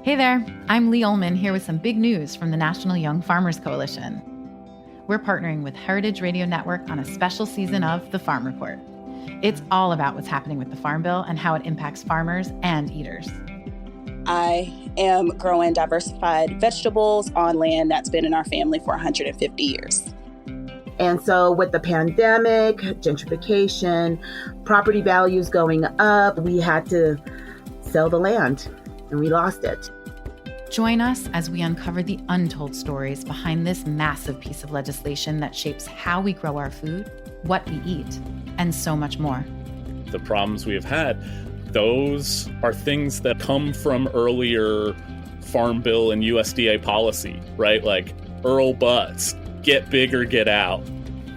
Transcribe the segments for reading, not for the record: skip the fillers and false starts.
Hey there, I'm Lee Ullman here with some big news from the National Young Farmers Coalition. We're partnering with Heritage Radio Network on a special season of The Farm Report. It's all about what's happening with the Farm Bill and how it impacts farmers and eaters. I am growing diversified vegetables on land that's been in our family for 150 years. And so with the pandemic, gentrification, property values going up, we had to sell the land and we lost it. Join us as we uncover the untold stories behind this massive piece of legislation that shapes how we grow our food, what we eat, and so much more. The problems we have had, those are things that come from earlier Farm Bill and USDA policy, right? Like Earl Butz, get big or get out.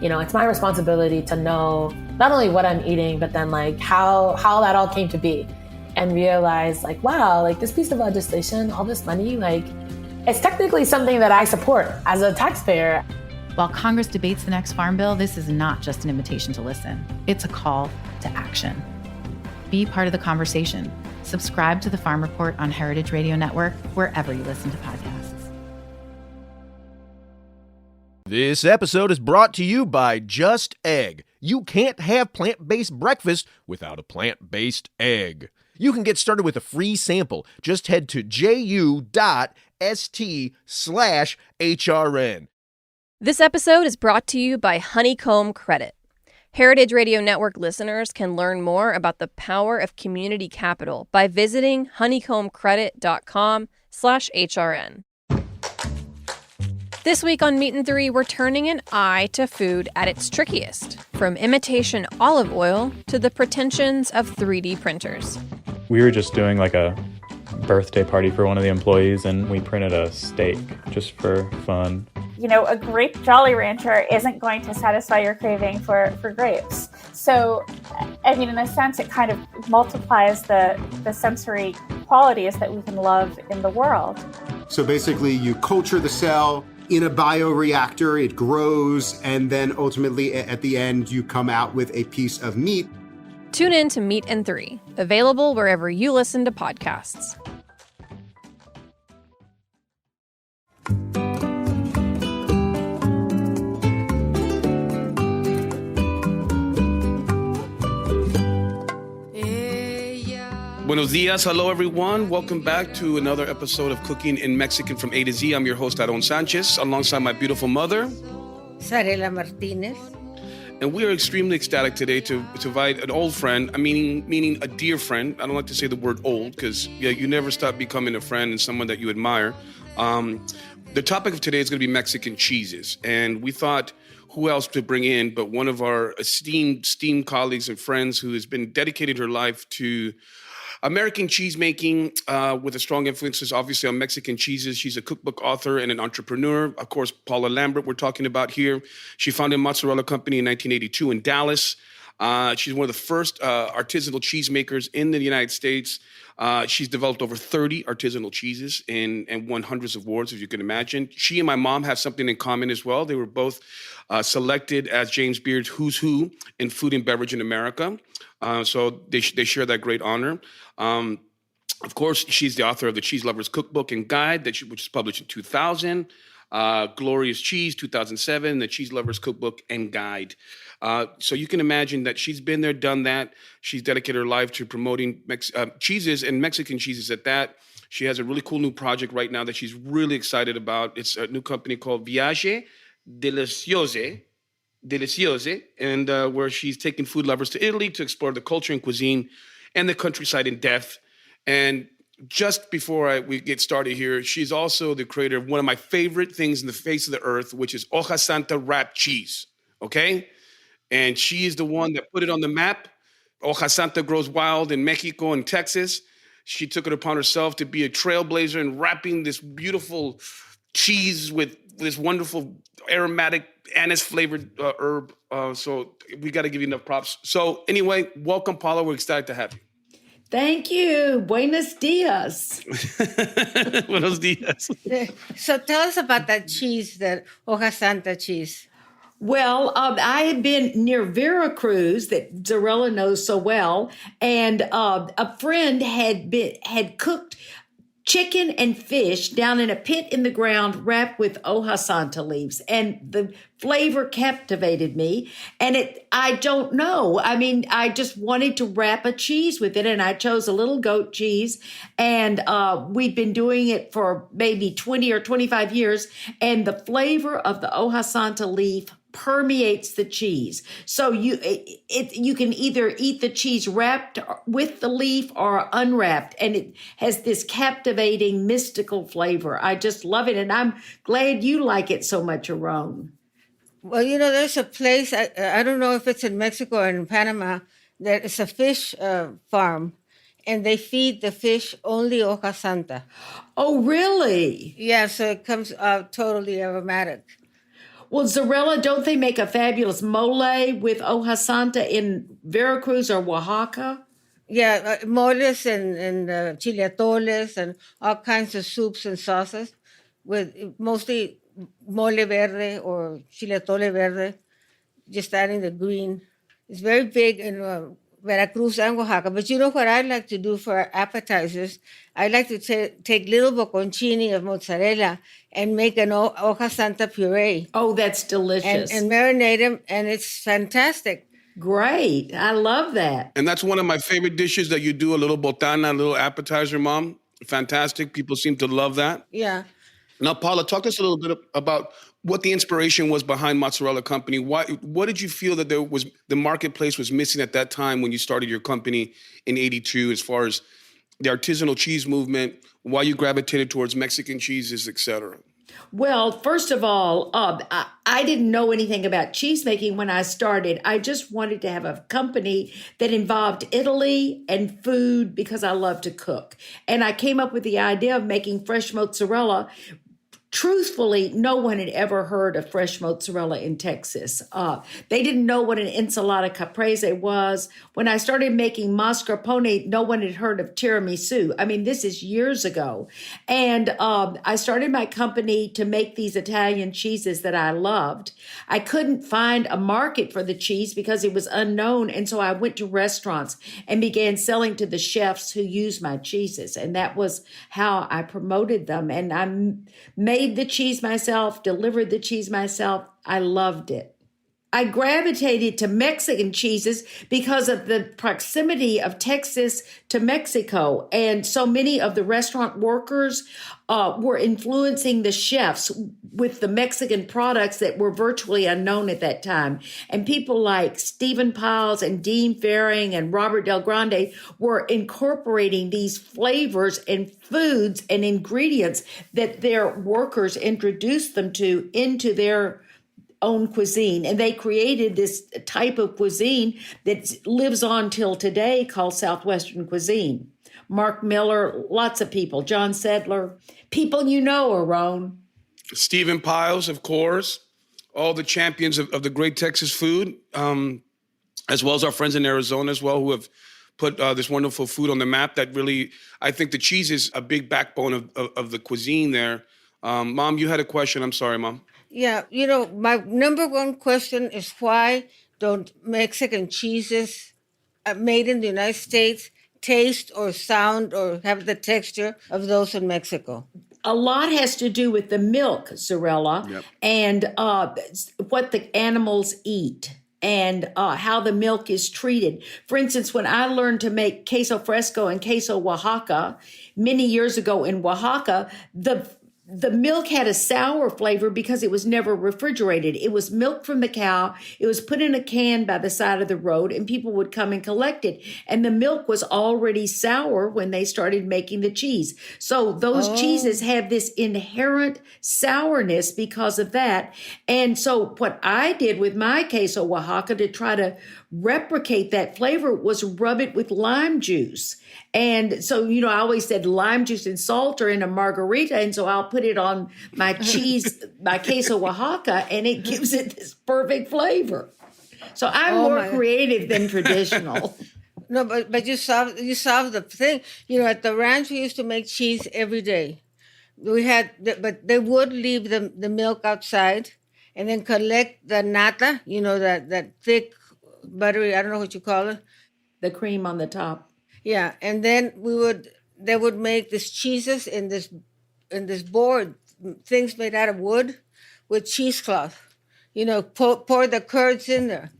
You know, it's my responsibility to know not only what I'm eating, but then like how that all came to be. And realize like, wow, like this piece of legislation, all this money, like it's technically something that I support as a taxpayer. While Congress debates the next Farm Bill, this is not just an invitation to listen. It's a call to action. Be part of the conversation. Subscribe to the Farm Report on Heritage Radio Network, wherever you listen to podcasts. This episode is brought to you by Just Egg. You can't have plant-based breakfast without a plant-based egg. You can get started with a free sample. Just head to ju.st/HRN. This episode is brought to you by Honeycomb Credit. Heritage Radio Network listeners can learn more about the power of community capital by visiting honeycombcredit.com/HRN. This week on Meat and Three, we're turning an eye to food at its trickiest, from imitation olive oil to the pretensions of 3D printers. We were just doing like a birthday party for one of the employees, and we printed a steak just for fun. You know, a grape Jolly Rancher isn't going to satisfy your craving for grapes. So, I mean, in a sense, it kind of multiplies the sensory qualities that we can love in the world. So basically, you culture the cell in a bioreactor, it grows, and then ultimately at the end, you come out with a piece of meat. Tune in to Meat and Three, available wherever you listen to podcasts. Buenos dias. Hello, everyone. Welcome back to another episode of Cooking in Mexican from A to Z. I'm your host, Aaron Sanchez, alongside my beautiful mother, Zarela Martinez. And we are extremely ecstatic today to invite an old friend, meaning a dear friend. I don't like to say the word old because you never stop becoming a friend and someone that you admire. The topic of today is going to be Mexican cheeses. And we thought, who else to bring in but one of our esteemed colleagues and friends who has been dedicated her life to American cheese making with a strong emphasis, obviously, on Mexican cheeses. She's a cookbook author and an entrepreneur. Of course, Paula Lambert, we're talking about here. She founded Mozzarella Company in 1982 in Dallas. She's one of the first artisanal cheesemakers in the United States. She's developed over 30 artisanal cheeses and won hundreds of awards, as you can imagine. She and my mom have something in common as well. They were both selected as James Beard's Who's Who in Food and Beverage in America. So they share that great honor. Of course, she's the author of the Cheese Lover's Cookbook and Guide, which was published in 2000. Glorious Cheese, 2007, the Cheese Lover's Cookbook and Guide. So you can imagine that she's been there, done that. She's dedicated her life to promoting cheeses and Mexican cheeses at that. She has a really cool new project right now that she's really excited about. It's a new company called Viaje Deliciose, and where she's taking food lovers to Italy to explore the culture and cuisine and the countryside in depth. And just before we get started here, she's also the creator of one of my favorite things in the face of the earth, which is Hoja Santa wrapped cheese, okay? And she is the one that put it on the map. Hoja Santa grows wild in Mexico and Texas. She took it upon herself to be a trailblazer in wrapping this beautiful cheese with this wonderful aromatic anise-flavored herb. So we got to give you enough props. So anyway, welcome, Paula. We're excited to have you. Thank you. Buenos dias. Buenos dias. So tell us about that cheese, that Hoja Santa cheese. Well, I had been near Veracruz that Zarela knows so well, and a friend had cooked chicken and fish down in a pit in the ground wrapped with hoja santa leaves. And the flavor captivated me. And I don't know. I mean, I just wanted to wrap a cheese with it. And I chose a little goat cheese. And we've been doing it for maybe 20 or 25 years. And the flavor of the hoja santa leaf permeates the cheese. So you can either eat the cheese wrapped with the leaf or unwrapped, and it has this captivating mystical flavor. I just love it, and I'm glad you like it so much, Aron. Well, there's a place, I don't know if it's in Mexico or in Panama, that is a fish farm, and they feed the fish only hoja santa. Oh, really? Yeah, so it comes out totally aromatic. Well, Zarela, don't they make a fabulous mole with hoja santa in Veracruz or Oaxaca? Yeah, moles and chile atoles and all kinds of soups and sauces with mostly mole verde or chile atole verde, just adding the green. It's very big in Veracruz and Oaxaca. But you know what I like to do for appetizers? I like to take little bocconcini of mozzarella and make an hoja santa puree. Oh, that's delicious. And marinate them, and it's fantastic. Great. I love that. And that's one of my favorite dishes that you do, a little botana, a little appetizer, Mom. Fantastic. People seem to love that. Yeah. Now, Paula, talk to us a little bit about what the inspiration was behind Mozzarella Company. What did you feel that the marketplace was missing at that time when you started your company in '82, as far as the artisanal cheese movement, why you gravitated towards Mexican cheeses, et cetera? Well, first of all, I didn't know anything about cheese making when I started. I just wanted to have a company that involved Italy and food because I love to cook. And I came up with the idea of making fresh mozzarella. Truthfully, no one had ever heard of fresh mozzarella in Texas. They didn't know what an ensalada caprese was. When I started making mascarpone, no one had heard of tiramisu. I mean, this is years ago. And I started my company to make these Italian cheeses that I loved. I couldn't find a market for the cheese because it was unknown. And so I went to restaurants and began selling to the chefs who used my cheeses. And that was how I promoted them. And I made the cheese myself, delivered the cheese myself. I loved it. I gravitated to Mexican cheeses because of the proximity of Texas to Mexico. And so many of the restaurant workers were influencing the chefs with the Mexican products that were virtually unknown at that time. And people like Stephen Piles and Dean Faring and Robert Del Grande were incorporating these flavors and foods and ingredients that their workers introduced them to into their own cuisine. And they created this type of cuisine that lives on till today called Southwestern cuisine. Mark Miller, lots of people, John Sedler, people you know, Aron. Stephen Piles, of course, all the champions of the great Texas food, as well as our friends in Arizona as well, who have put this wonderful food on the map that really, I think the cheese is a big backbone of the cuisine there. Mom, you had a question. I'm sorry, Mom. Yeah, my number one question is why don't Mexican cheeses made in the United States taste or sound or have the texture of those in Mexico? A lot has to do with the milk, Zarela, yep, and what the animals eat and how the milk is treated. For instance, when I learned to make queso fresco and queso Oaxaca many years ago in Oaxaca, the milk had a sour flavor because it was never refrigerated. It was milk from the cow. It was put in a can by the side of the road and people would come and collect it. And the milk was already sour when they started making the cheese. So those cheeses have this inherent sourness because of that. And so what I did with my queso Oaxaca to try to replicate that flavor was rub it with lime juice. And so, I always said lime juice and salt are in a margarita. And so I'll put it on my cheese, my queso Oaxaca, and it gives it this perfect flavor. So I'm more creative than traditional. No, but you solved the thing. At the ranch, we used to make cheese every day. But they would leave the milk outside and then collect the nata, that thick, buttery, I don't know what you call it. The cream on the top. Yeah, and then we would they would make these cheeses in this board, things made out of wood with cheesecloth. Pour the curds in there.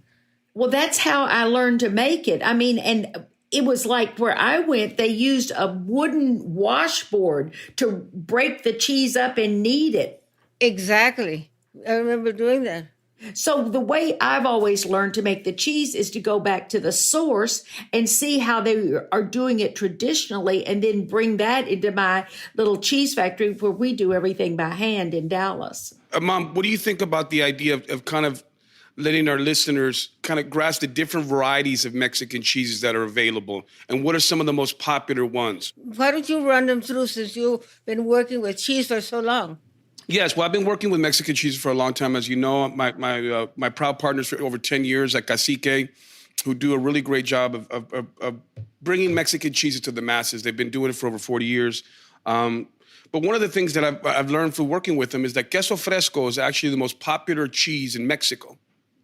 Well, that's how I learned to make it. I mean, and it was like where I went, they used a wooden washboard to break the cheese up and knead it. Exactly. I remember doing that. So the way I've always learned to make the cheese is to go back to the source and see how they are doing it traditionally and then bring that into my little cheese factory where we do everything by hand in Dallas. Mom, what do you think about the idea of kind of letting our listeners kind of grasp the different varieties of Mexican cheeses that are available? And what are some of the most popular ones? Why don't you run them through since you've been working with cheese for so long? Yes, well, I've been working with Mexican cheese for a long time. As you know, my proud partners for over 10 years at Cacique, who do a really great job of bringing Mexican cheeses to the masses. They've been doing it for over 40 years. But one of the things that I've learned through working with them is that queso fresco is actually the most popular cheese in Mexico.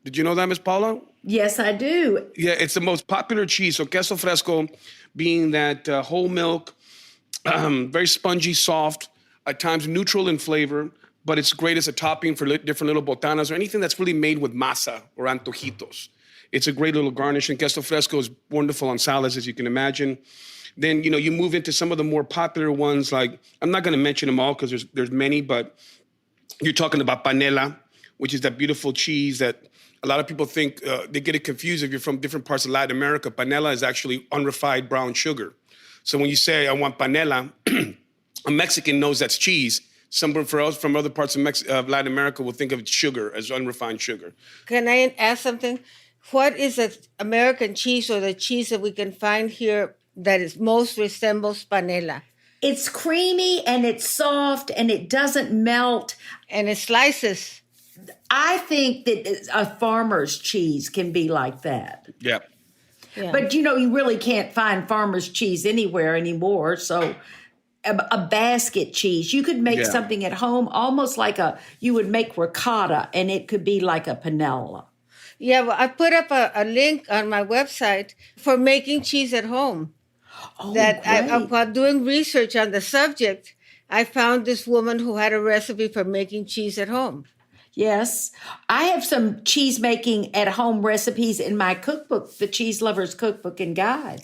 Did you know that, Ms. Paula? Yes, I do. Yeah, it's the most popular cheese. So queso fresco being that whole milk, very spongy, soft, at times neutral in flavor, but it's great as a topping for different little botanas or anything that's really made with masa or antojitos. It's a great little garnish, and queso fresco is wonderful on salads, as you can imagine. Then, you move into some of the more popular ones, like, I'm not going to mention them all because there's many, but you're talking about panela, which is that beautiful cheese that a lot of people think, they get it confused if you're from different parts of Latin America. Panela is actually unrefined brown sugar. So when you say, I want panela, a Mexican knows that's cheese. Someone from other parts of Latin America will think of sugar as unrefined sugar. Can I ask something? What is the American cheese or the cheese that we can find here that is most resembles panela? It's creamy and it's soft and it doesn't melt. And it slices. I think that a farmer's cheese can be like that. Yeah. But, you really can't find farmer's cheese anywhere anymore. So a basket cheese, you could make something at home almost like you would make ricotta, and it could be like a panela. Yeah, well, I put up a link on my website for making cheese at home. While doing research on the subject, I found this woman who had a recipe for making cheese at home. Yes. I have some cheese making at home recipes in my cookbook, the Cheese Lover's Cookbook and Guide.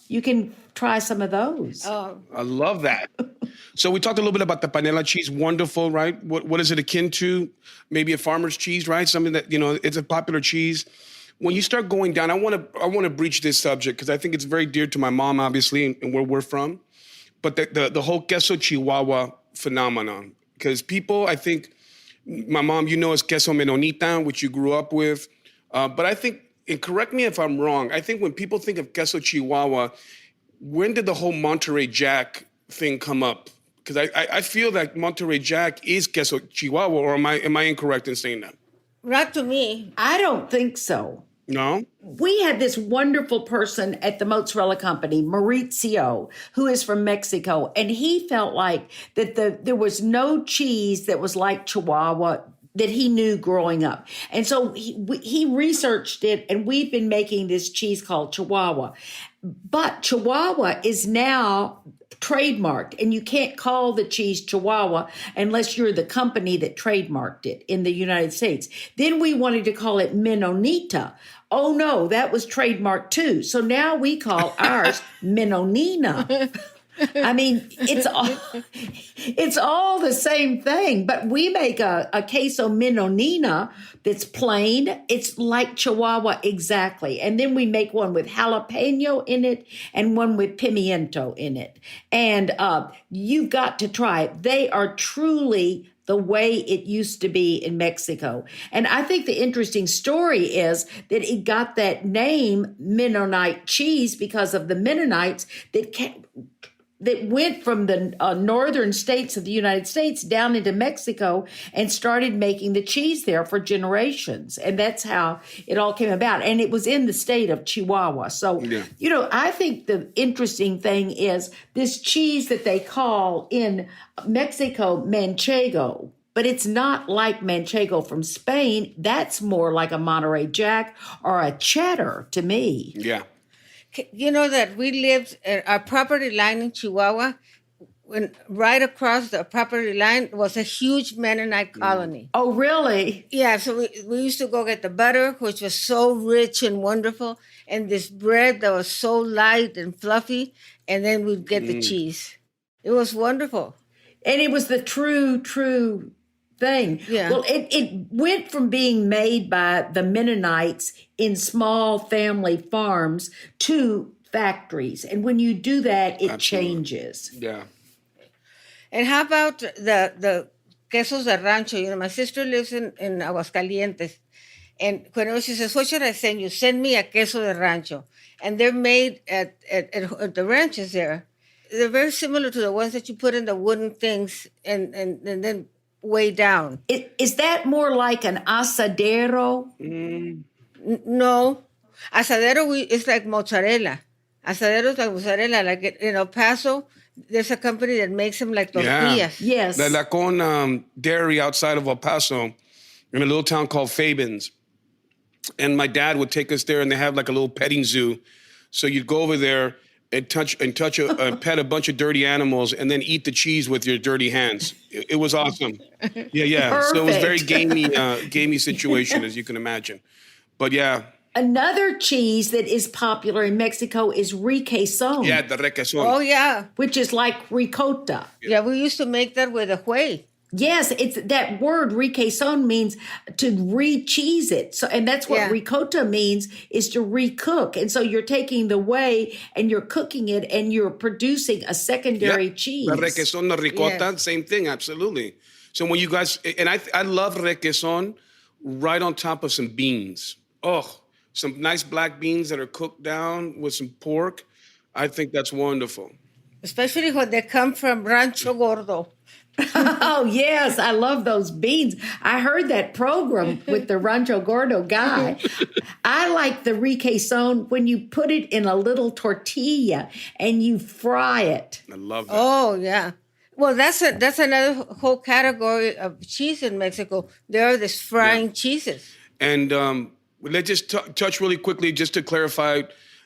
You can try some of those. Oh, I love that. So we talked a little bit about the panela cheese. Wonderful, right? What is it akin to? Maybe a farmer's cheese, right? Something that, it's a popular cheese. When you start going down, I want to breach this subject because I think it's very dear to my mom, obviously, and where we're from. But the whole queso Chihuahua phenomenon. Because people, I think, my mom, is queso menonita, which you grew up with. But I think, and correct me if I'm wrong, I think when people think of queso Chihuahua, when did the whole Monterey Jack thing come up? Because I feel that Monterey Jack is queso Chihuahua, or am I incorrect in saying that? Not to me. I don't think so. No? We had this wonderful person at the mozzarella company, Maurizio, who is from Mexico, and he felt like that there was no cheese that was like Chihuahua that he knew growing up. And so he researched it, and we've been making this cheese called Chihuahua. But Chihuahua is now trademarked, and you can't call the cheese Chihuahua unless you're the company that trademarked it in the United States. Then we wanted to call it Menonita. Oh no, that was trademarked too. So now we call ours Menonina. I mean, it's all the same thing, but we make a queso menonina that's plain. It's like Chihuahua exactly. And then we make one with jalapeno in it and one with pimiento in it. And you've got to try it. They are truly the way it used to be in Mexico. And I think the interesting story is that it got that name Mennonite cheese because of the Mennonites that went from the northern states of the United States down into Mexico and started making the cheese there for generations. And that's how it all came about. And it was in the state of Chihuahua. So, I think the interesting thing is this cheese that they call in Mexico Manchego, but it's not like Manchego from Spain. That's more like a Monterey Jack or a cheddar to me. Yeah. You know that we lived at our property line in Chihuahua. When right across the property line was a huge Mennonite colony. Oh, really? Yeah, so we used to go get the butter, which was so rich and wonderful, and this bread that was so light and fluffy, and then we'd get the cheese. It was wonderful. And it was the true thing. Yeah. Well, it went from being made by the Mennonites in small family farms to factories. And when you do that, it changes. Yeah. And how about the quesos de rancho? You know, my sister lives in Aguascalientes. And whenever she says, what should I send you? Send me a queso de rancho. And they're made at the ranches there. They're very similar to the ones that you put in the wooden things and then way down. Is that more like an asadero? No. Asadero, it's like mozzarella. Asadero is like mozzarella. Like in El Paso, there's a company that makes them like tortillas. Yeah. Yes. La Con Dairy outside of El Paso in a little town called Fabens. And my dad would take us there, and they have like a little petting zoo. So you'd go over there and pet a bunch of dirty animals, and then eat the cheese with your dirty hands. It was awesome. Yeah. Perfect. So it was very gamey situation, as you can imagine. But yeah. Another cheese that is popular in Mexico is requesón. Yeah, the requesón. Oh, yeah. Which is like ricotta. Yeah, we used to make that with a whey. Yes, it's that word requesón means to re-cheese it. So, and that's what ricotta means, is to recook. And so you're taking the whey and you're cooking it and you're producing a secondary cheese. The requesón, the ricotta, same thing, absolutely. So when you guys, and I love requesón right on top of some beans. Oh, some nice black beans that are cooked down with some pork. I think that's wonderful. Especially when they come from Rancho Gordo. Oh, yes. I love those beans. I heard that program with the Rancho Gordo guy. I like the requesón when you put it in a little tortilla and you fry it. I love that. Oh, yeah. Well, that's another whole category of cheese in Mexico. There are these frying cheeses. And let's just touch really quickly just to clarify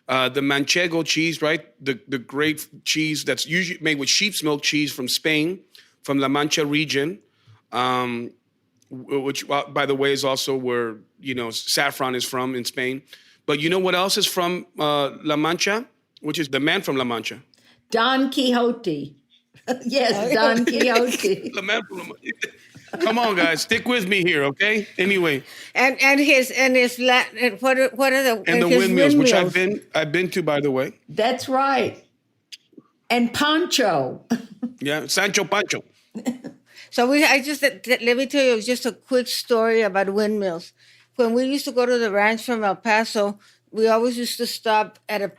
the manchego cheese, right? The great cheese that's usually made with sheep's milk cheese from Spain, from La Mancha region, which, by the way, is also where, saffron is from in Spain. But you know what else is from La Mancha, which is the man from La Mancha? Don Quixote. Yes, Don Quixote. The man from La Mancha. Come on, guys, stick with me here, okay? Anyway, and his what are the and the windmills, which I've been to, by the way. That's right. And Pancho. Yeah, Sancho Pancho. So let me tell you just a quick story about windmills. When we used to go to the ranch from El Paso, we always used to stop at a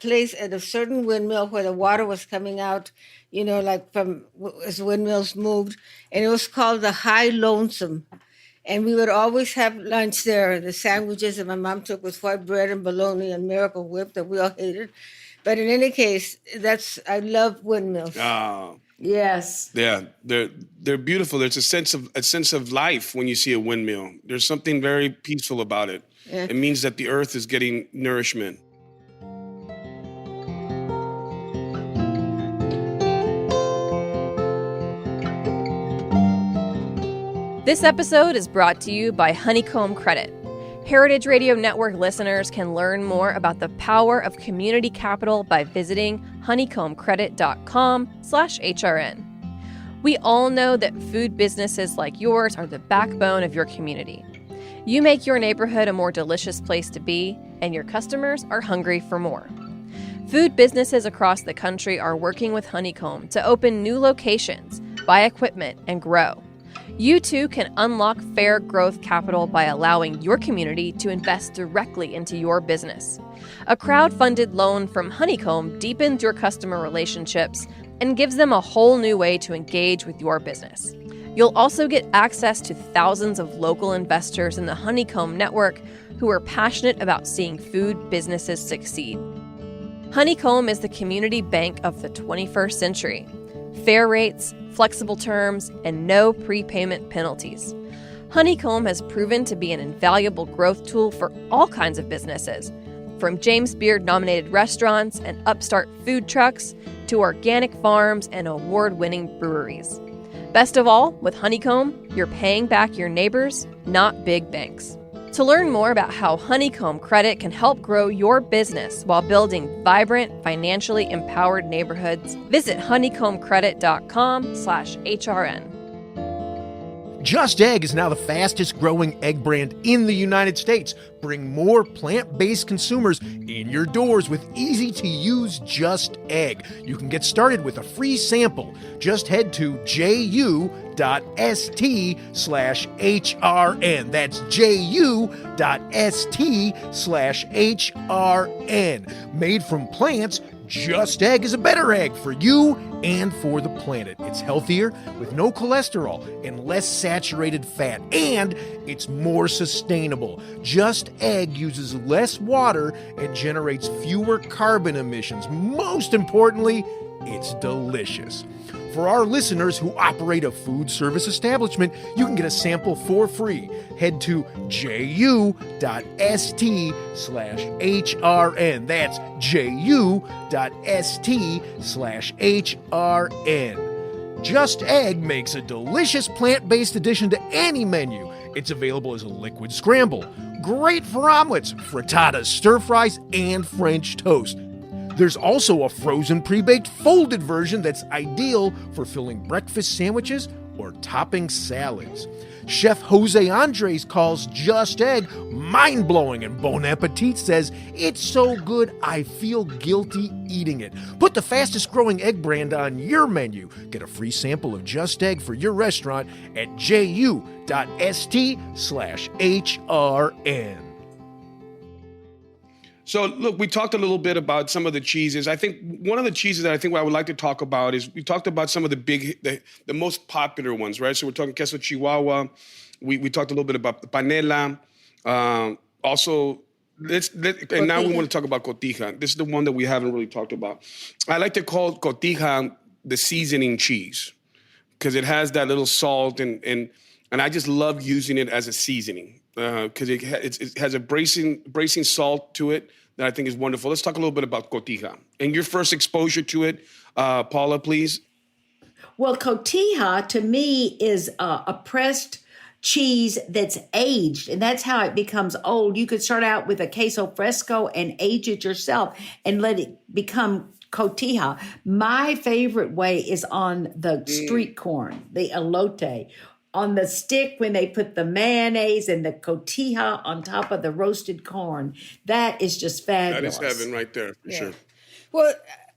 certain windmill where the water was coming out, like from as windmills moved, and it was called the High Lonesome. And we would always have lunch there, the sandwiches that my mom took with white bread and bologna and Miracle Whip that we all hated. But in any case, I love windmills. Yes. Yeah, they're beautiful. There's a sense of life when you see a windmill. There's something very peaceful about it. Yeah. It means that the earth is getting nourishment. This episode is brought to you by Honeycomb Credit. Heritage Radio Network listeners can learn more about the power of community capital by visiting honeycombcredit.com/HRN. We all know that food businesses like yours are the backbone of your community. You make your neighborhood a more delicious place to be, and your customers are hungry for more. Food businesses across the country are working with Honeycomb to open new locations, buy equipment, and grow. You too can unlock fair growth capital by allowing your community to invest directly into your business. A crowd-funded loan from Honeycomb deepens your customer relationships and gives them a whole new way to engage with your business. You'll also get access to thousands of local investors in the Honeycomb network who are passionate about seeing food businesses succeed. Honeycomb is the community bank of the 21st century. Fair rates, flexible terms, and no prepayment penalties. Honeycomb has proven to be an invaluable growth tool for all kinds of businesses. From James Beard nominated restaurants and upstart food trucks to organic farms and award-winning breweries. Best of all, with Honeycomb, you're paying back your neighbors, not big banks. To learn more about how Honeycomb Credit can help grow your business while building vibrant, financially empowered neighborhoods, visit honeycombcredit.com/HRN. Just Egg is now the fastest growing egg brand in the United States. Bring more plant-based consumers in your doors with easy-to-use Just Egg. You can get started with a free sample. Just head to ju.st/HRN. That's ju.st/HRN. Made from plants, Just Egg is a better egg for you and for the planet. It's healthier with no cholesterol and less saturated fat, and it's more sustainable. Just Egg uses less water and generates fewer carbon emissions. Most importantly, it's delicious. For our listeners who operate a food service establishment, you can get a sample for free. Head to ju.st/HRN. That's ju.st/HRN. Just Egg makes a delicious plant-based addition to any menu. It's available as a liquid scramble. Great for omelets, frittatas, stir-fries, and French toast. There's also a frozen pre-baked folded version that's ideal for filling breakfast sandwiches or topping salads. Chef Jose Andres calls Just Egg mind-blowing, and Bon Appetit says, "It's so good I feel guilty eating it." Put the fastest growing egg brand on your menu. Get a free sample of Just Egg for your restaurant at ju.st/HRN. So, look, we talked a little bit about some of the cheeses. I think one of the cheeses that I would like to talk about is we talked about some of the most popular ones, right? So we're talking queso Chihuahua. We talked a little bit about the panela. Also, and now we want to talk about cotija. This is the one that we haven't really talked about. I like to call cotija the seasoning cheese because it has that little salt and I just love using it as a seasoning. Because it has a bracing salt to it that I think is wonderful. Let's talk a little bit about cotija and your first exposure to it, Paula, please. Well, cotija to me is a pressed cheese that's aged, and that's how it becomes old. You could start out with a queso fresco and age it yourself and let it become cotija. My favorite way is on the street corn, the elote. On the stick when they put the mayonnaise and the cotija on top of the roasted corn. That is just fabulous. That is heaven right there, for sure. Well,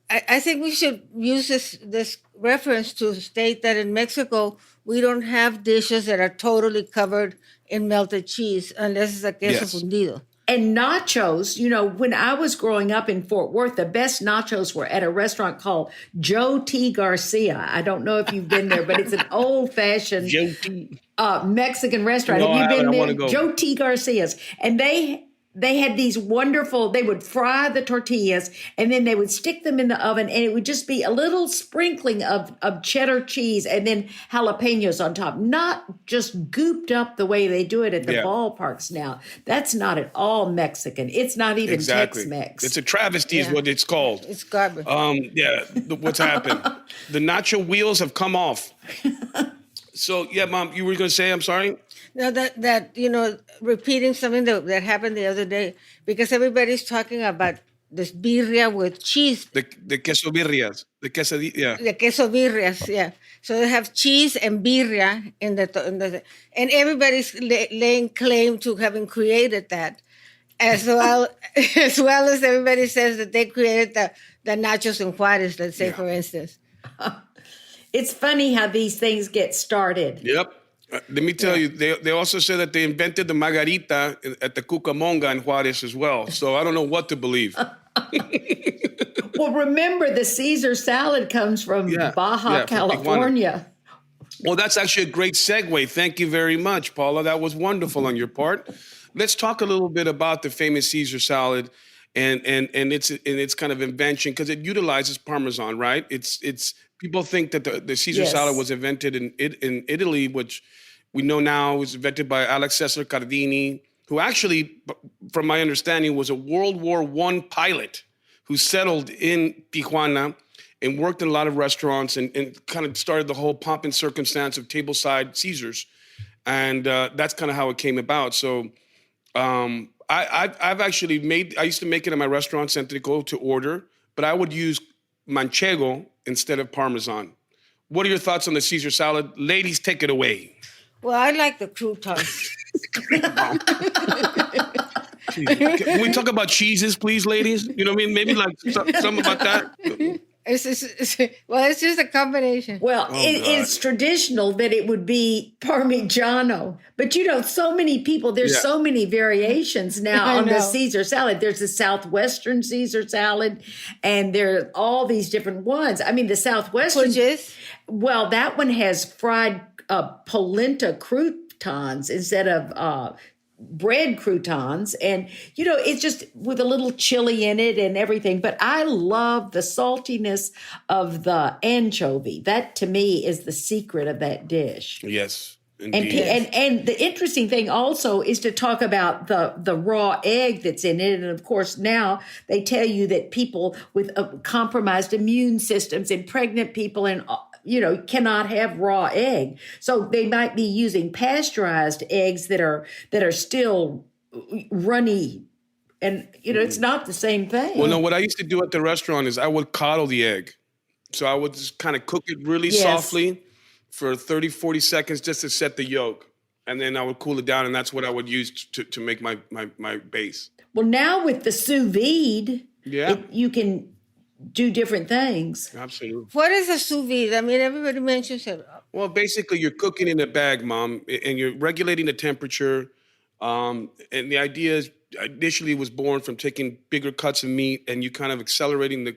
I think we should use this reference to state that in Mexico, we don't have dishes that are totally covered in melted cheese unless it's a queso fundido. And nachos, when I was growing up in Fort Worth, the best nachos were at a restaurant called Joe T. Garcia. I don't know if you've been there, but it's an old-fashioned Mexican restaurant. No, Have you been there? Go. Joe T. Garcia's. And they had these wonderful, they would fry the tortillas and then they would stick them in the oven and it would just be a little sprinkling of cheddar cheese and then jalapenos on top, not just gooped up the way they do it at the ballparks now. That's not at all Mexican. It's not even Tex-Mex. It's a travesty is what it's called. It's garbage. What's happened? The nacho wheels have come off. So, Mom, you were going to say, I'm sorry? No, that repeating something that happened the other day, because everybody's talking about this birria with cheese. The queso birrias. The quesadilla. The queso birrias, yeah. So they have cheese and birria in the and everybody's laying claim to having created that, as well as everybody says that they created the nachos and Juarez, let's say, for instance. It's funny how these things get started. Yep. Let me tell you, they also said that they invented the margarita at the Cucamonga in Juarez as well. So I don't know what to believe. Well, remember, the Caesar salad comes from Baja California. Well, that's actually a great segue. Thank you very much, Paula. That was wonderful on your part. Let's talk a little bit about the famous Caesar salad and its kind of invention, because it utilizes Parmesan, right? It's people think that the Caesar salad was invented in Italy, which we know now was invented by Alex Cesar Cardini. who actually, from my understanding, was a World War I pilot who settled in Tijuana and worked in a lot of restaurants and kind of started the whole pomp and circumstance of tableside Caesars. And that's kind of how it came about. So I've actually I used to make it in my restaurant, Centrico, to order, but I would use manchego instead of Parmesan. What are your thoughts on the Caesar salad? Ladies, take it away. Well, I like the croutons. Can we talk about cheeses, please, ladies? You know what I mean? Maybe like something about that. It's just a combination. Well, it's traditional that it would be Parmigiano. But, so many people, there's so many variations now on the Caesar salad. There's the Southwestern Caesar salad, and there are all these different ones. I mean, the Southwestern. Well, that one has fried polenta croutons instead of bread croutons, and it's just with a little chili in it and everything. But I love the saltiness of the anchovy. That to me is the secret of that dish. Yes. And the interesting thing also is to talk about the raw egg that's in it. And of course, now they tell you that people with compromised immune systems and pregnant people and cannot have raw egg. So they might be using pasteurized eggs that are still runny. And, it's not the same thing. Well, no, what I used to do at the restaurant is I would coddle the egg. So I would just kind of cook it really softly for 30, 40 seconds just to set the yolk. And then I would cool it down, and that's what I would use to make my base. Well, now with the sous vide, you can do different things. Absolutely. What is a sous vide? I mean, everybody mentions it. Well, basically, you're cooking in a bag, Mom, and you're regulating the temperature. And the idea is initially was born from taking bigger cuts of meat, and you kind of accelerating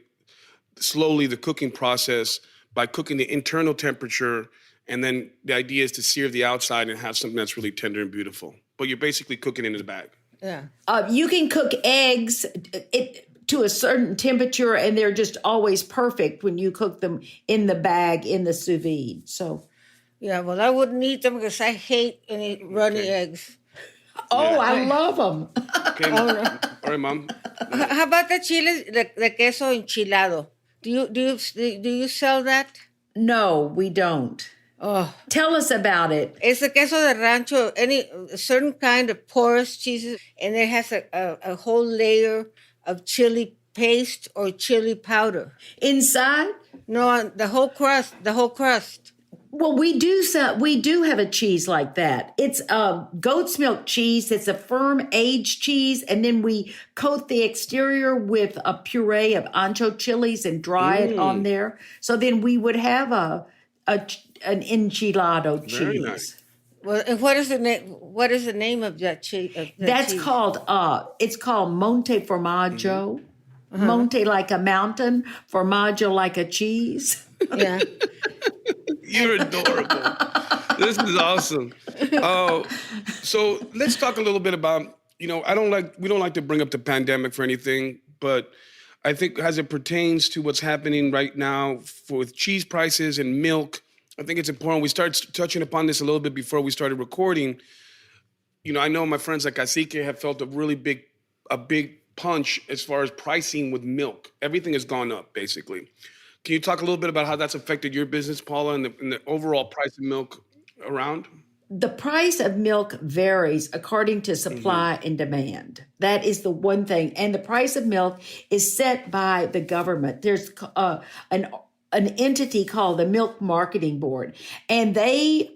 slowly the cooking process by cooking the internal temperature. And then the idea is to sear the outside and have something that's really tender and beautiful. But you're basically cooking in a bag. Yeah. You can cook eggs to a certain temperature, and they're just always perfect when you cook them in the bag in the sous vide. So, yeah, well, I wouldn't eat them because I hate any runny eggs. Oh, I love them. Okay, all right, Mom. How about the chile, the queso enchilado? Do you sell that? No, we don't. Oh, tell us about it. It's the queso de rancho, a certain kind of porous cheeses, and it has a whole layer of chili paste or chili powder inside. No, the whole crust. Well, we do have a cheese like that. It's goat's milk cheese. It's a firm aged cheese, and then we coat the exterior with a puree of ancho chilies and dry it on there. So then we would have an enchilado cheese. Very nice. Well, and what is the name? What is the name of that cheese? That's called. It's called Monte Formaggio. Mm-hmm. Monte like a mountain, Formaggio like a cheese. Yeah. You're adorable. This is awesome. So let's talk a little bit about. We don't like to bring up the pandemic for anything, but I think as it pertains to what's happening right now with cheese prices and milk. I think it's important. We started touching upon this a little bit before we started recording. I know my friends like Cacique have felt a big punch as far as pricing with milk. Everything has gone up, basically. Can you talk a little bit about how that's affected your business, Paula, and the overall price of milk around? The price of milk varies according to supply and demand. That is the one thing. And the price of milk is set by the government. There's an entity called the Milk Marketing Board, and they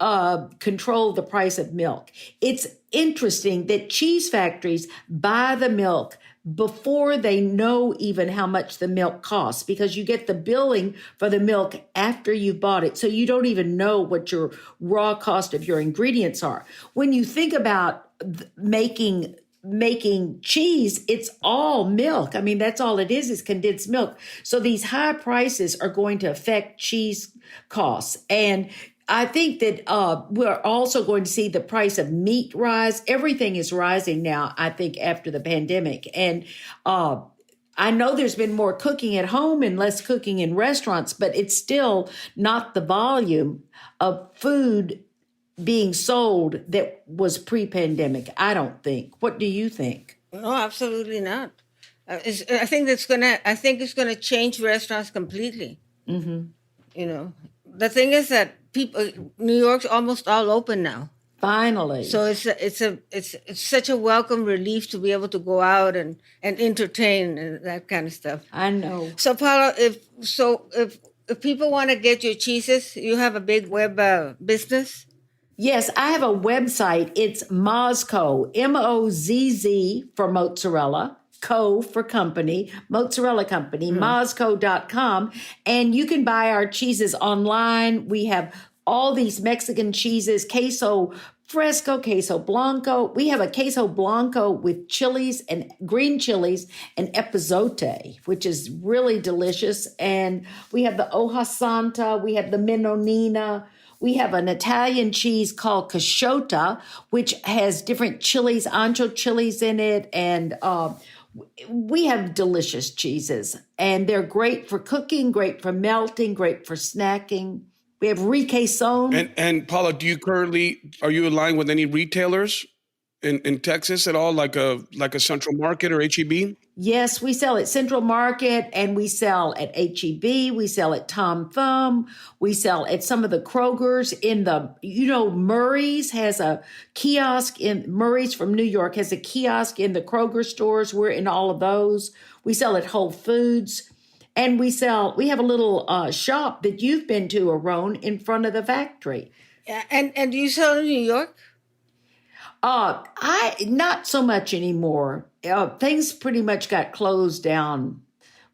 control the price of milk. It's interesting that cheese factories buy the milk before they know even how much the milk costs, because you get the billing for the milk after you've bought it. So you don't even know what your raw cost of your ingredients are. When you think about making cheese, it's all milk. I mean, that's all it is condensed milk. So these high prices are going to affect cheese costs. And I think that we're also going to see the price of meat rise. Everything is rising now, I think, after the pandemic. And I know there's been more cooking at home and less cooking in restaurants, but it's still not the volume of food being sold that was pre-pandemic. I don't think. What do you think? No, absolutely not. I think it's gonna change restaurants completely. Mm-hmm. You know, the thing is that New York's almost all open now. Finally. So it's such a welcome relief to be able to go out and entertain and that kind of stuff. I know. So Paula, if people want to get your cheeses, you have a big web business. Yes, I have a website. It's Mozco, Mozz for mozzarella, co for company, mozzarella company, mozco.com. And you can buy our cheeses online. We have all these Mexican cheeses, queso fresco, queso blanco. We have a queso blanco with chilies and green chilies and epazote, which is really delicious. And we have the hoja santa. We have the menonina. We have an Italian cheese called cachota, which has different chilies, ancho chilies in it. And we have delicious cheeses. And they're great for cooking, great for melting, great for snacking. We have requesón. And Paula, are you aligned with any retailers in Texas at all, like a Central Market or HEB? Yes, we sell at Central Market and we sell at HEB. We sell at Tom Thumb. We sell at some of the Krogers Murray's has a kiosk Murray's from New York has a kiosk in the Kroger stores. We're in all of those. We sell at Whole Foods. And we have a little shop that you've been to, Aron, in front of the factory. Yeah, and do you sell in New York? Not so much anymore. Things pretty much got closed down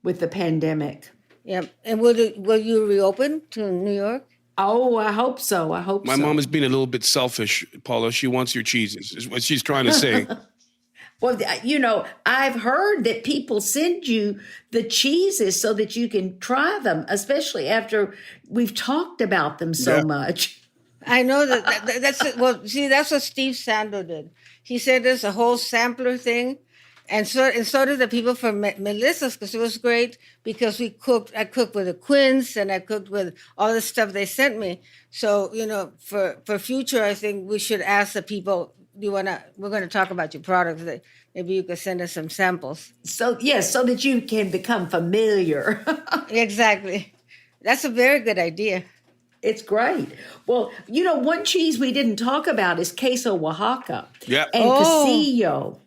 with the pandemic. Yeah, and will you reopen to New York? Oh, I hope so. My mom is being a little bit selfish, Paula. She wants your cheeses, is what she's trying to say. Well, I've heard that people send you the cheeses so that you can try them, especially after we've talked about them so much. I know that's it. Well, see, that's what Steve Sando did. He said there's a whole sampler thing, and so did the people from Melissa's, because it was great because I cooked with the Quins and I cooked with all the stuff they sent me. So for future, I think we should ask the people. We're going to talk about your products. That maybe you could send us some samples. So yes, so that you can become familiar. Exactly. That's a very good idea. It's great. Well, one cheese we didn't talk about is queso Oaxaca. Yeah. And quesillo.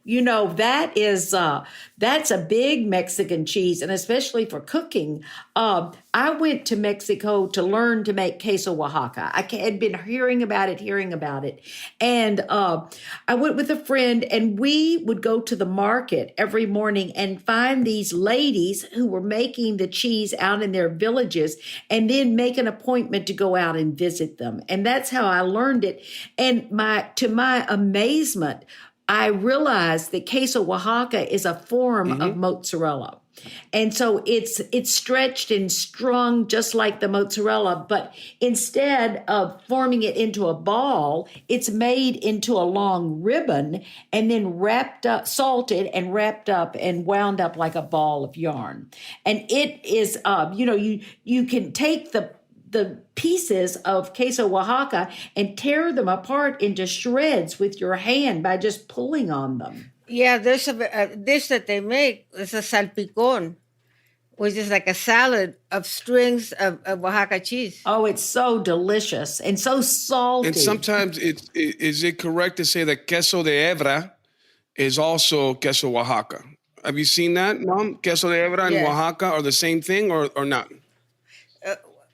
That's a big Mexican cheese, and especially for cooking. I went to Mexico to learn to make queso Oaxaca. I had been hearing about it. And I went with a friend, and we would go to the market every morning and find these ladies who were making the cheese out in their villages and then make an appointment to go out and visit them. And that's how I learned it. And to my amazement, I realized that queso Oaxaca is a form of mozzarella. And so it's stretched and strung just like the mozzarella, but instead of forming it into a ball, it's made into a long ribbon and then wrapped up, salted and wrapped up and wound up like a ball of yarn. And it is, you can take the pieces of queso Oaxaca and tear them apart into shreds with your hand by just pulling on them. Yeah, there's a dish that they make. It's a salpicón, which is like a salad of strings of Oaxaca cheese. Oh, it's so delicious and so salty. And sometimes is it correct to say that queso de hebra is also queso Oaxaca? Have you seen that, Mom? Queso de hebra and Oaxaca are the same thing or not?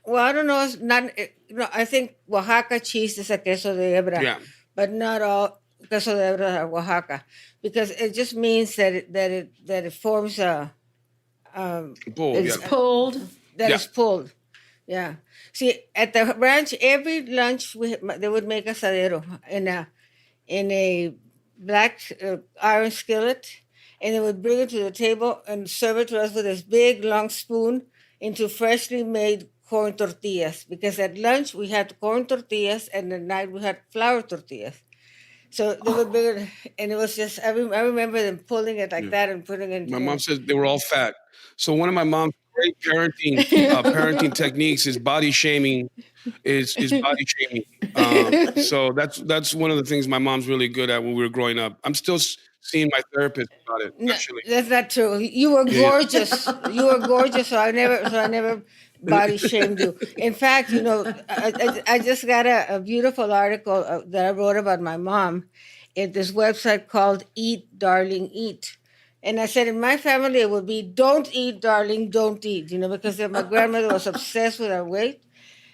Well, I don't know. It's not. I think Oaxaca cheese is a queso de hebra, but not all queso de hebra are Oaxaca, because it just means that it forms a. It's pulled. It's pulled. Yeah. See, at the ranch, every lunch they would make asadero in a black iron skillet, and they would bring it to the table and serve it to us with this big long spoon into freshly made corn tortillas, because at lunch we had corn tortillas and at night we had flour tortillas. So they would bring it, and it was just, I remember them pulling it like that and putting it in. My mom says they were all fat. So one of my mom's great parenting techniques is body shaming. Is body shaming. So that's one of the things my mom's really good at when we were growing up. I'm still seeing my therapist about it. No, Actually, that's not true. You were Yeah. gorgeous. You were gorgeous. So I never body shamed you. In fact, I just got a beautiful article that I wrote about my mom at this website called Eat, Darling, Eat. And I said, in my family, it would be don't eat, darling, don't eat, because my grandmother was obsessed with her weight.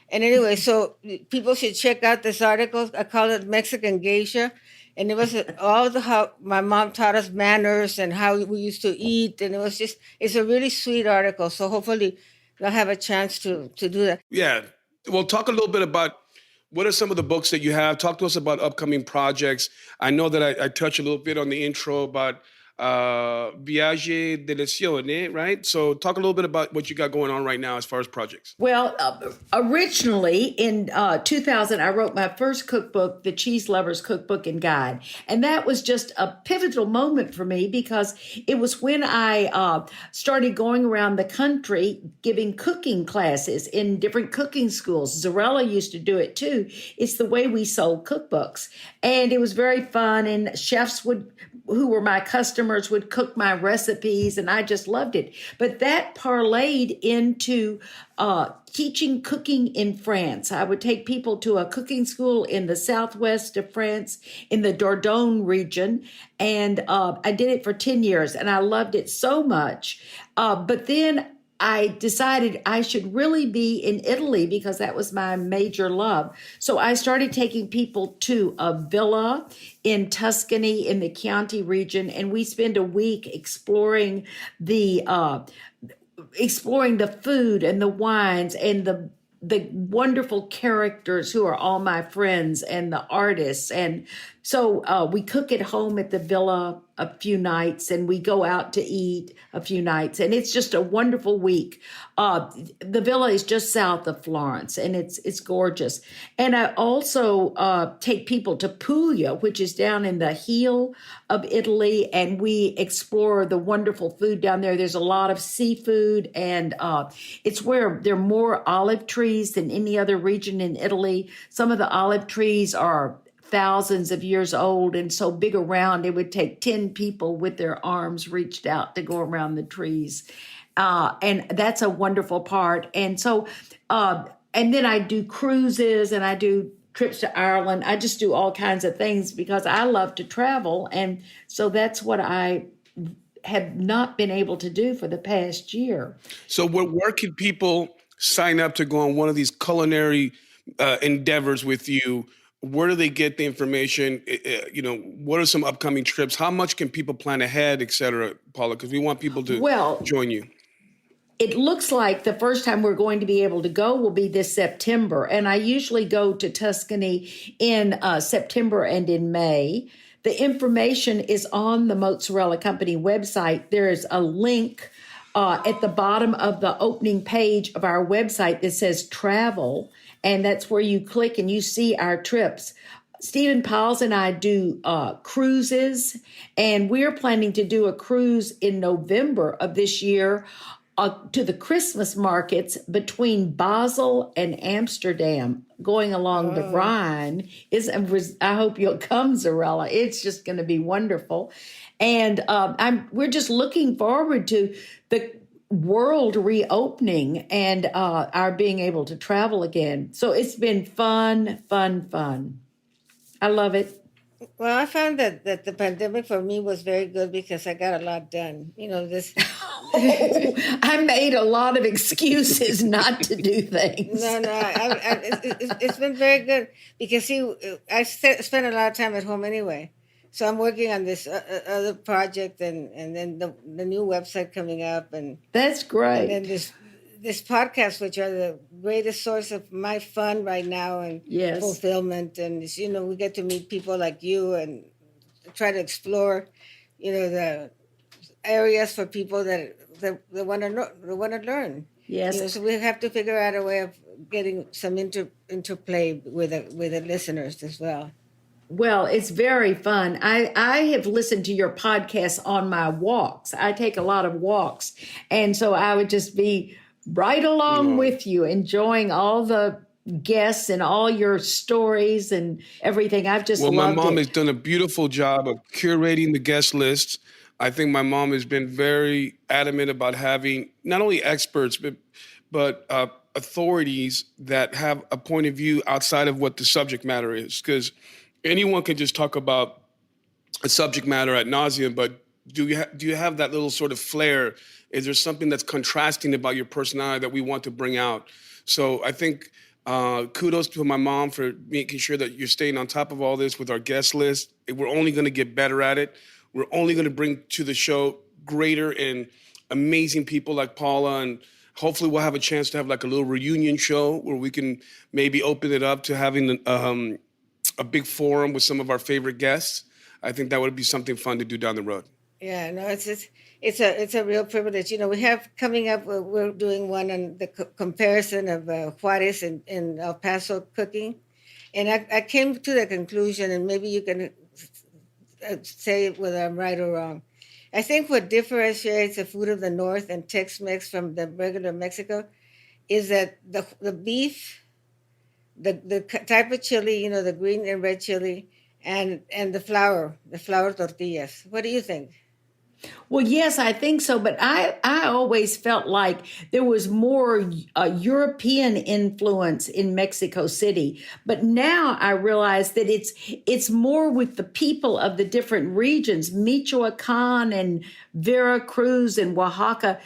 And anyway, so people should check out this article. I call it Mexican Geisha. And it was how my mom taught us manners and how we used to eat. And it's a really sweet article. So hopefully they'll have a chance to do that. Yeah. Well, talk a little bit about what are some of the books that you have. Talk to us about upcoming projects. I know that I touched a little bit on the intro about Viaje de Lezione, right? So talk a little bit about what you got going on right now as far as projects. Well, originally in 2000, I wrote my first cookbook, The Cheese Lover's Cookbook and Guide. And that was just a pivotal moment for me because it was when I started going around the country giving cooking classes in different cooking schools. Zarela used to do it too. It's the way we sold cookbooks. And it was very fun. And chefs who were my customers would cook my recipes, and I just loved it. But that parlayed into teaching cooking in France. I would take people to a cooking school in the southwest of France, in the Dordogne region, and I did it for 10 years, and I loved it so much. But then I decided I should really be in Italy because that was my major love. So I started taking people to a villa in Tuscany in the Chianti region, and we spend a week exploring the food and the wines and the wonderful characters who are all my friends and the artists. And so we cook at home at the villa a few nights and we go out to eat a few nights. And it's just a wonderful week. The villa is just south of Florence and it's gorgeous. And I also take people to Puglia, which is down in the heel of Italy. And we explore the wonderful food down there. There's a lot of seafood and it's where there are more olive trees than any other region in Italy. Some of the olive trees are thousands of years old and so big around it would take 10 people with their arms reached out to go around the trees. And that's a wonderful part. And so, and then I do cruises and I do trips to Ireland. I just do all kinds of things because I love to travel. And so that's what I have not been able to do for the past year. So where can people sign up to go on one of these culinary endeavors with you? Where do they get the information? What are some upcoming trips? How much can people plan ahead, et cetera, Paula? Because we want people to join you. It looks like the first time we're going to be able to go will be this September. And I usually go to Tuscany in September and in May. The information is on the Mozzarella Company website. There is a link at the bottom of the opening page of our website that says travel. And that's where you click and you see our trips. Stephen Piles and I do cruises, and we're planning to do a cruise in November of this year to the Christmas markets between Basel and Amsterdam, going along the Rhine. I hope you'll come, Zarela. It's just going to be wonderful. And we're just looking forward to the world reopening and our being able to travel again. So it's been fun. I love it. Well, I found that the pandemic for me was very good because I got a lot done. I made a lot of excuses not to do things. No, it's been very good because I spent a lot of time at home anyway. So I'm working on this other project and then the new website coming up. And that's great. And then this podcast, which are the greatest source of my fun right now and fulfillment. And, we get to meet people like you and try to explore, the areas for people that want to learn. Yes. So we have to figure out a way of getting some interplay with the listeners as well. Well, it's very fun. I have listened to your podcast on my walks. I take a lot of walks. And so I would just be right along with you, enjoying all the guests and all your stories and everything. I've just loved it. Well, my mom has done a beautiful job of curating the guest list. I think my mom has been very adamant about having not only experts, but authorities that have a point of view outside of what the subject matter is. Because anyone can just talk about a subject matter ad nauseum, but do you have that little sort of flair? Is there something that's contrasting about your personality that we want to bring out? So I think kudos to my mom for making sure that you're staying on top of all this with our guest list. We're only going to get better at it. We're only going to bring to the show greater and amazing people like Paula, and hopefully we'll have a chance to have like a little reunion show where we can maybe open it up to having a big forum with some of our favorite guests. I think that would be something fun to do down the road. Yeah, no, it's a real privilege. You know, we have coming up, we're doing one on the comparison of Juarez and El Paso cooking. And I came to the conclusion, and maybe you can say whether I'm right or wrong. I think what differentiates the food of the North and Tex-Mex from the regular Mexico is that the beef, the type of chili, you know, the green and red chili, and the flour tortillas. What do you think? Well, yes, I think so. But I always felt like there was more European influence in Mexico City. But now I realize that it's more with the people of the different regions, Michoacan and Veracruz and Oaxaca.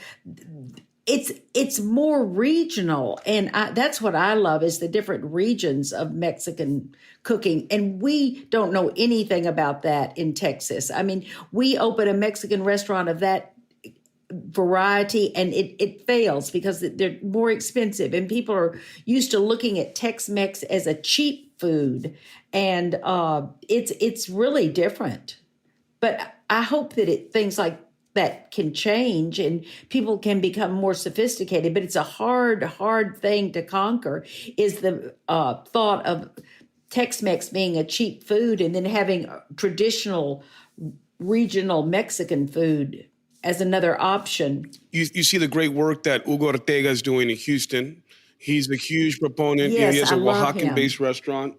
It's more regional, and that's what I love is the different regions of Mexican cooking. And we don't know anything about that in Texas. I mean, we open a Mexican restaurant of that variety and it fails because they're more expensive, and people are used to looking at Tex-Mex as a cheap food, and it's really different. But I hope that things like that can change and people can become more sophisticated. But it's a hard thing to conquer, is the thought of Tex-Mex being a cheap food and then having traditional regional Mexican food as another option. You see the great work that Hugo Ortega is doing in Houston. He's a huge proponent. Yes, he has a Oaxacan-based restaurant.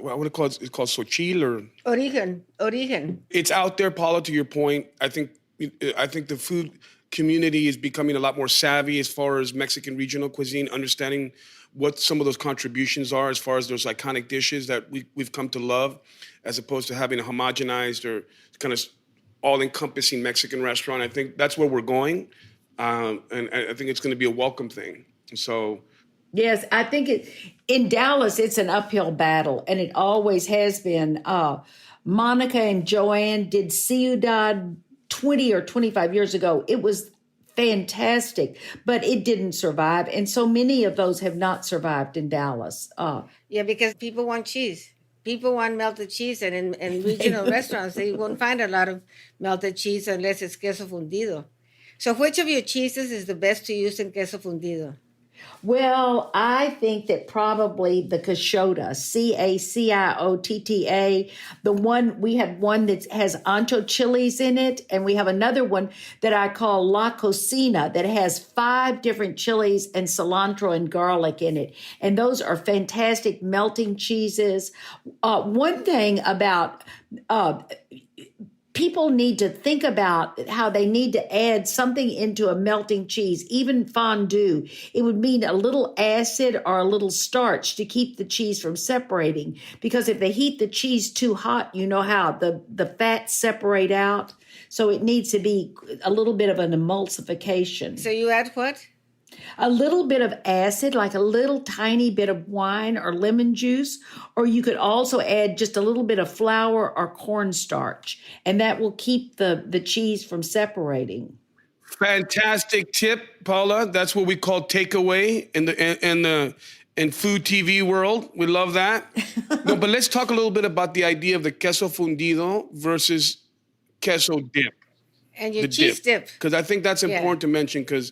What would it call? It's called Xochitl or Origen. It's out there, Paula. To your point, I think the food community is becoming a lot more savvy as far as Mexican regional cuisine, understanding what some of those contributions are as far as those iconic dishes that we've come to love, as opposed to having a homogenized or kind of all-encompassing Mexican restaurant. I think that's where we're going, and I think it's going to be a welcome thing. So. Yes, I think in Dallas, it's an uphill battle, and it always has been. Monica and Joanne did Ciudad 20 or 25 years ago. It was fantastic, but it didn't survive. And so many of those have not survived in Dallas. Yeah, because people want cheese. People want melted cheese, and in regional restaurants, they won't find a lot of melted cheese unless it's queso fundido. So which of your cheeses is the best to use in queso fundido? Well, I think that probably the Cachota, Caciotta. The one, we have one that has ancho chilies in it, and we have another one that I call La Cocina that has 5 different chilies and cilantro and garlic in it. And those are fantastic melting cheeses. One thing about people need to think about how they need to add something into a melting cheese, even fondue. It would mean a little acid or a little starch to keep the cheese from separating. Because if they heat the cheese too hot, you know how the fats separate out. So it needs to be a little bit of an emulsification. So you add what? A little bit of acid, like a little tiny bit of wine or lemon juice, or you could also add just a little bit of flour or cornstarch, and that will keep the cheese from separating. Fantastic tip, Paula. That's what we call takeaway in food TV world. We love that. No, but let's talk a little bit about the idea of the queso fundido versus queso dip. And your cheese dip. Because I think that's important to mention, because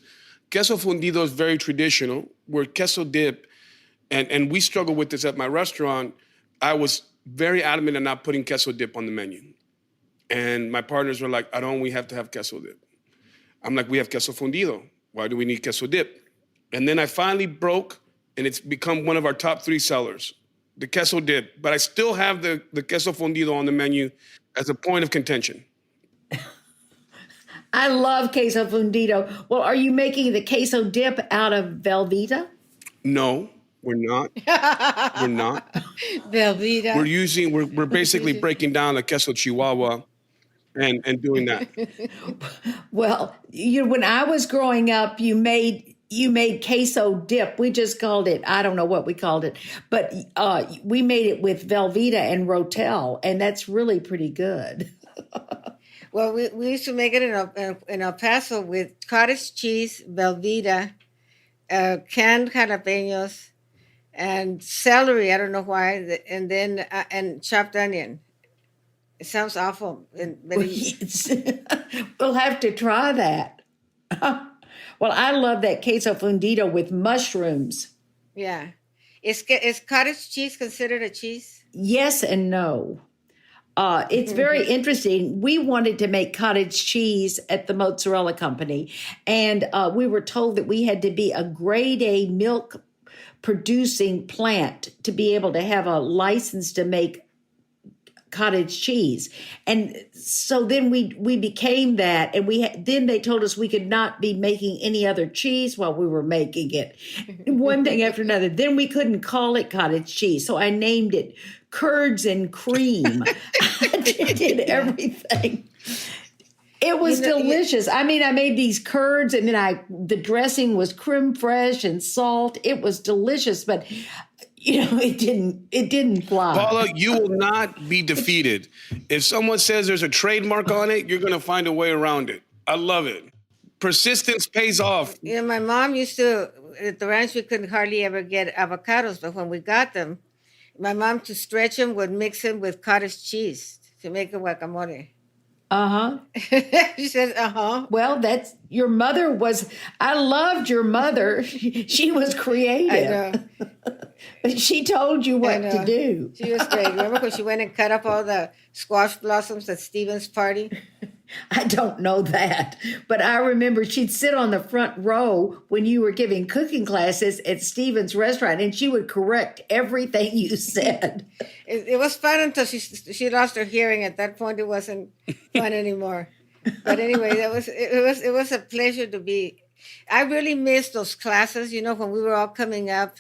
queso fundido is very traditional, where queso dip, and we struggle with this at my restaurant, I was very adamant on not putting queso dip on the menu. And my partners were like, we have to have queso dip. I'm like, we have queso fundido. Why do we need queso dip? And then I finally broke, and it's become one of our top 3 sellers, the queso dip. But I still have the queso fundido on the menu as a point of contention. I love queso fundido. Well, are you making the queso dip out of Velveeta? No, we're not. We're not. Velveeta. We're basically breaking down a queso chihuahua and doing that. Well, when I was growing up, you made queso dip. We just called it, I don't know what we called it, but we made it with Velveeta and Rotel, and that's really pretty good. Well, we used to make it in El Paso with cottage cheese, Velveeta, canned jalapenos, and celery. I don't know why, and then and chopped onion. It sounds awful. We'll have to try that. Well, I love that queso fundido with mushrooms. Yeah. Is cottage cheese considered a cheese? Yes and no. It's very interesting. We wanted to make cottage cheese at the Mozzarella Company, and we were told that we had to be a grade A milk producing plant to be able to have a license to make cottage cheese. And so then we became that, and then they told us we could not be making any other cheese while we were making it. One thing after another. Then we couldn't call it cottage cheese, so I named it curds and cream. I did everything. It was delicious. I mean, I made these curds, and then the dressing was creme fraiche and salt. It was delicious, but it didn't fly. Paula, you will not be defeated. If someone says there's a trademark on it, you're going to find a way around it. I love it. Persistence pays off. My mom used to, at the ranch, we couldn't hardly ever get avocados, but when we got them, my mom, to stretch them, would mix them with cottage cheese to make a guacamole. Uh-huh. She says, uh-huh. Well, I loved your mother. She was creative. I know. But she told you what to do. She was great. Remember when she went and cut up all the squash blossoms at Stephen's party? I don't know that, but I remember she'd sit on the front row when you were giving cooking classes at Stephen's restaurant, and she would correct everything you said. It was fun until she lost her hearing. At that point, it wasn't fun anymore. But anyway, it was a pleasure to be. I really miss those classes. When we were all coming up.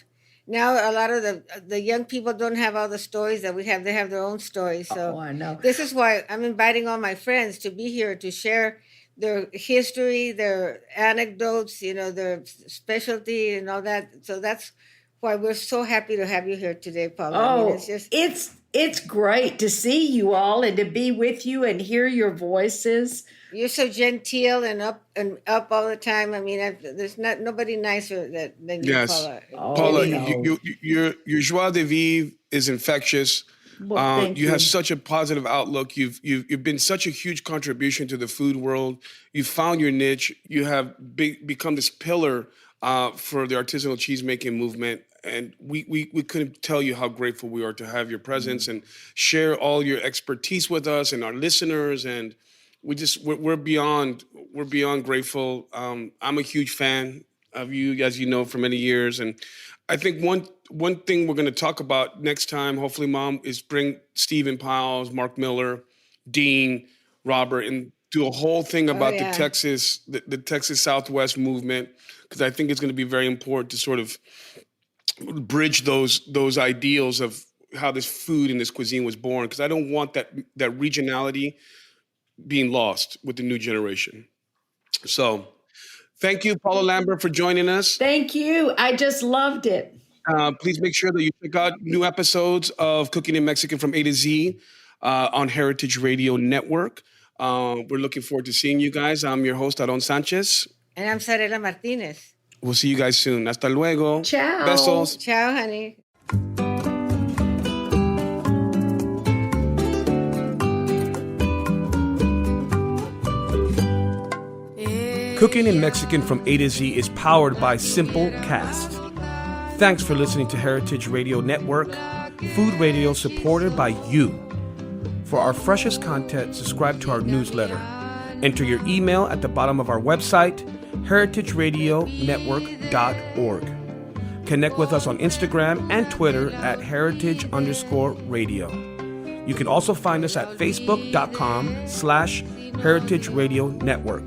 Now a lot of the young people don't have all the stories that we have. They have their own stories. So I know. This is why I'm inviting all my friends to be here to share their history, their anecdotes, their specialty and all that. So that's why we're so happy to have you here today, Paula. It's great to see you all and to be with you and hear your voices. You're so genteel and up all the time. I mean, there's nobody nicer than you, yes. Paula. Paula, your joie de vivre is infectious. Well, you have such a positive outlook. You've been such a huge contribution to the food world. You've found your niche. You have become this pillar for the artisanal cheesemaking movement. And we couldn't tell you how grateful we are to have your presence and share all your expertise with us and our listeners. And we're beyond grateful. I'm a huge fan of you, as you know, for many years. And I think one thing we're going to talk about next time, hopefully, Mom, is bring Stephen Piles, Mark Miller, Dean, Robert, and do a whole thing about the Texas Southwest movement, because I think it's going to be very important to sort of bridge those ideals of how this food and this cuisine was born, because I don't want that regionality being lost with the new generation. So thank you, Paula Lambert, for joining us. Thank you. I just loved it. Please make sure that you check out new episodes of Cooking in Mexican from A to Z on Heritage Radio Network. We're looking forward to seeing you guys. I'm your host, Aarón Sánchez. And I'm Zarela Martinez. We'll see you guys soon. Hasta luego. Ciao. Besos. Ciao, honey. Cooking in Mexican from A to Z is powered by Simple Cast. Thanks for listening to Heritage Radio Network. food radio supported by you. For our freshest content, subscribe to our newsletter. Enter your email at the bottom of our website, heritageradionetwork.org. Connect with us on Instagram and Twitter at heritage_radio. You can also find us at facebook.com/Heritage Radio Network.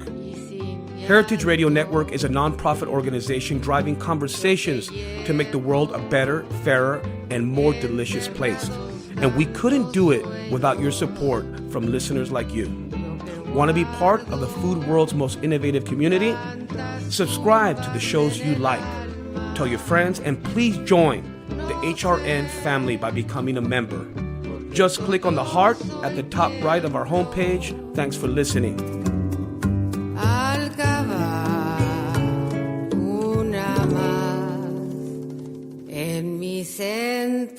Heritage Radio Network is a nonprofit organization driving conversations to make the world a better, fairer, and more delicious place. And we couldn't do it without your support from listeners like you. Want to be part of the food world's most innovative community? Subscribe to the shows you like. Tell your friends, and please join the HRN family by becoming a member. Just click on the heart at the top right of our homepage. Thanks for listening. Al cavar una más en mis entrañas.